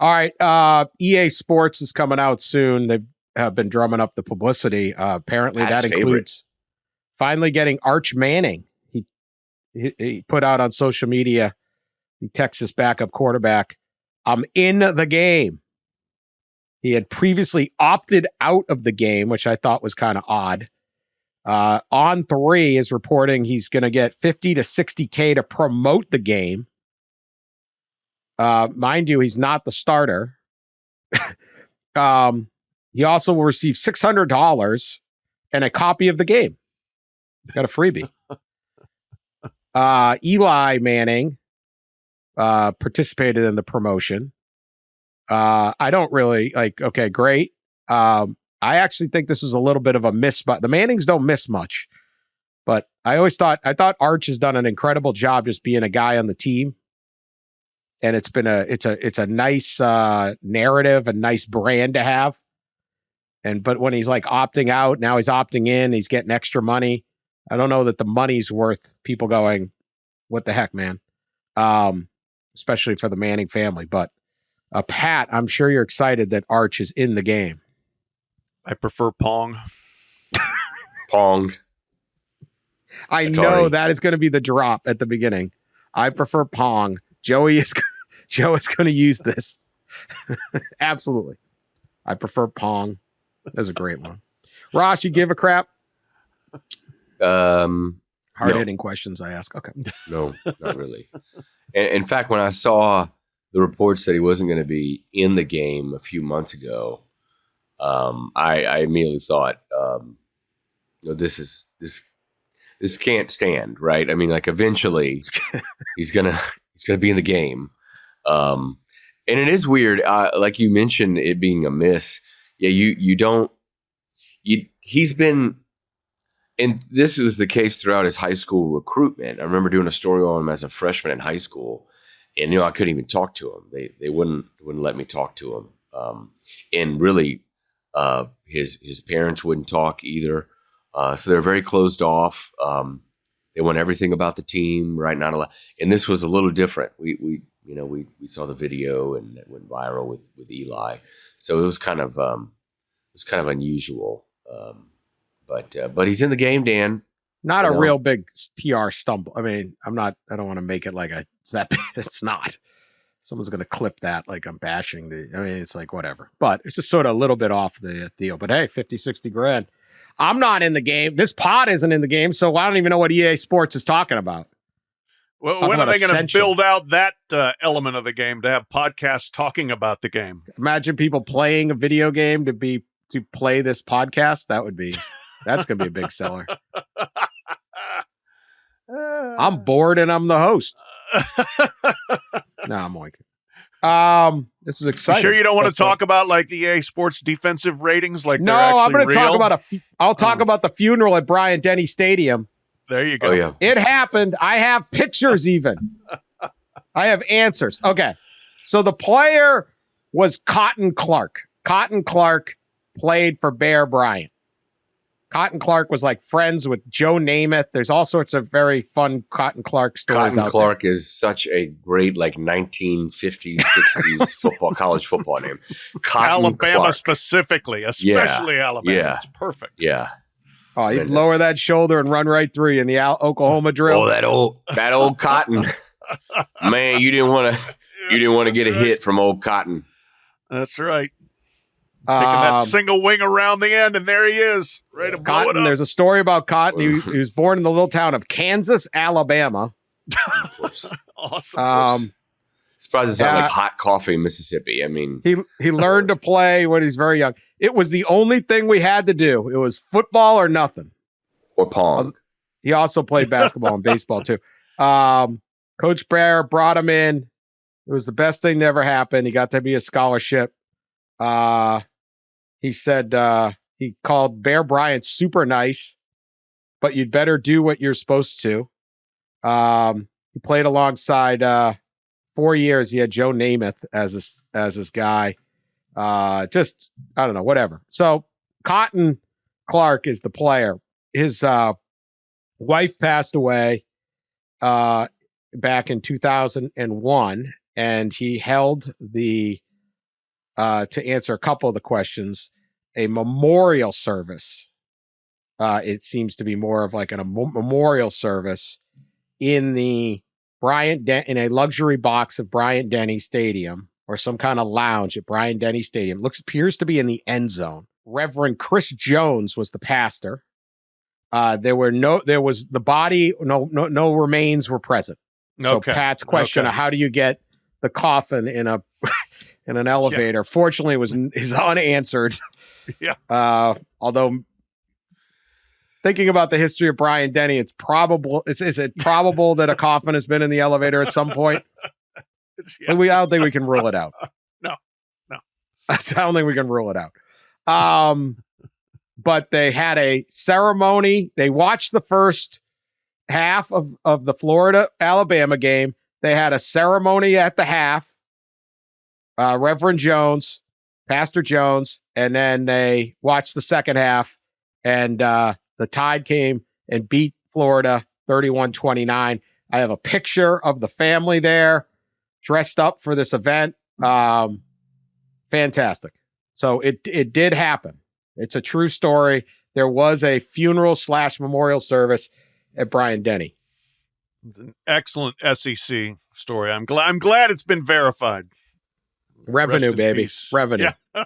All right. EA Sports is coming out soon. They've been drumming up the publicity. Apparently Pat's that includes finally getting Arch Manning. He put out on social media, the Texas backup quarterback, I'm in the game. He had previously opted out of the game, which I thought was kind of odd. On3 is reporting he's going to get 50 to 60K to promote the game. Mind you, he's not the starter. He also will receive $600 and a copy of the game. Got a freebie. Eli Manning participated in the promotion. I don't really okay, great. I actually think this was a little bit of a miss, but the Mannings don't miss much. But I thought Arch has done an incredible job just being a guy on the team. And it's a nice narrative, a nice brand to have. But when he's like opting out, now he's opting in, he's getting extra money. I don't know that the money's worth people going, what the heck, man? Especially for the Manning family. But Pat, I'm sure you're excited that Arch is in the game. I prefer Pong. Pong. I know that is going to be the drop at the beginning. I prefer Pong. Joe is going to use this. Absolutely. I prefer Pong. That's a great one. Ross, you give a crap? Hard-hitting questions I ask. Okay. No, not really. In fact, when I saw the reports that he wasn't going to be in the game a few months ago, I immediately thought, this can't stand, right? I mean, like eventually he's gonna be in the game, and it is weird. Like you mentioned, it being a miss. Yeah, he's been, and this was the case throughout his high school recruitment. I remember doing a story on him as a freshman in high school, and I couldn't even talk to him. They wouldn't let me talk to him, and really, his parents wouldn't talk either. So they're very closed off. They want everything about the team, right? Not a lot. And this was a little different. We saw the video and it went viral with Eli. So it was kind of unusual. But he's in the game, Dan. Not a real big PR stumble. I mean, I don't want to make it like it's that bad. It's not. Someone's going to clip that like I'm bashing it's like whatever. But it's just sort of a little bit off the deal. But hey, 50, 60 grand. I'm not in the game. This pod isn't in the game, so I don't even know what EA Sports is talking about. Well, when are they going to build out that element of the game to have podcasts talking about the game? Imagine people playing a video game to play this podcast. That's going to be a big seller. I'm bored and I'm the host. No, I'm like, this is exciting. You sure you don't want to talk about like the EA Sports defensive ratings? Like, no, I'm going to talk about I'll talk about the funeral at Bryant-Denny Stadium. There you go. Oh, yeah. It happened. I have pictures even. I have answers. Okay. So the player was Cotton Clark. Cotton Clark played for Bear Bryant. Cotton Clark was like friends with Joe Namath. There's all sorts of very fun Cotton Clark stories. Cotton Clark is such a great 1950s, 60s college football name. Alabama Clark. Specifically, especially Alabama. Yeah. It's perfect. Yeah. Oh, he'd lower that shoulder and run right through you in the Oklahoma drill. Oh, that old Cotton. Man, you didn't want to get a hit from old Cotton. That's right. Taking that single wing around the end, and there he is, ready to blow it up. There's a story about Cotton. He was born in the little town of Kansas, Alabama. Of course. Awesome. Surprised it's not like hot coffee in Mississippi. I mean, he learned to play when he's very young. It was the only thing we had to do. It was football or nothing. Or Pong. He also played basketball and baseball too. Coach Bear brought him in. It was the best thing that ever happened. He got to be a scholarship. He said he called Bear Bryant super nice, but you'd better do what you're supposed to. He played alongside 4 years. He had Joe Namath as his guy. Just, I don't know, whatever. So Cotton Clark is the player. His wife passed away back in 2001, and he held the to answer a couple of the questions, a memorial service. It seems to be more of like a memorial service in the in a luxury box of Bryant-Denny Stadium, or some kind of lounge at Bryant-Denny Stadium. Appears to be in the end zone. Reverend Chris Jones was the pastor. There was the body, no remains were present. So Pat's question of how do you get the coffin in an elevator, fortunately is unanswered. Yeah. Although thinking about the history of Bryant-Denny, it's probable. Is it probable that a coffin has been in the elevator at some point? I don't think we can rule it out. No. I don't think we can rule it out. But they had a ceremony. They watched the first half of the Florida-Alabama game. They had a ceremony at the half. Reverend Jones, Pastor Jones, and then they watched the second half, and the Tide came and beat Florida 31-29. I have a picture of the family there dressed up for this event. Fantastic. So it did happen. It's a true story. There was a funeral / memorial service at Bryant-Denny. It's an excellent SEC story. I'm glad it's been verified. Revenue, baby. Peace. Revenue. Yeah.